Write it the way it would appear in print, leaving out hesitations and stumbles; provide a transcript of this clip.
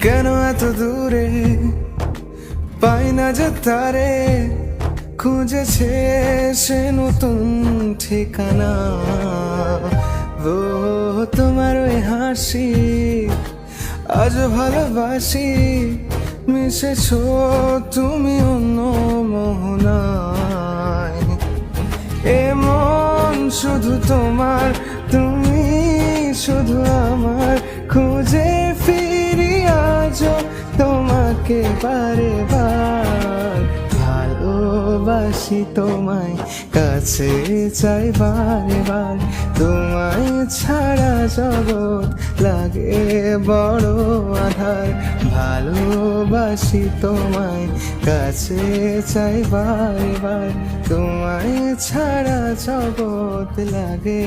কেন এত দূরে পাই না যে তারে, খুঁজেছে সে নতুন ঠিকানা। ও তোমার ওই হাসি আজ ভালোবাসি, মিশেছো তুমি অন্য মোহনায়। এমন শুধু তোমার, তুমি শুধু আমার, খুঁজে ফিরি আজও তোমাকে বারে বার। ভালোবাসি তোমায়, কাছে চাই বারে বার, তোমায় ছাড়া জগৎ লাগে বড় আধার। ভালোবাসি তোমায়, কাছে চাই বারে বার, তোমায় ছাড়া জগৎ লাগে।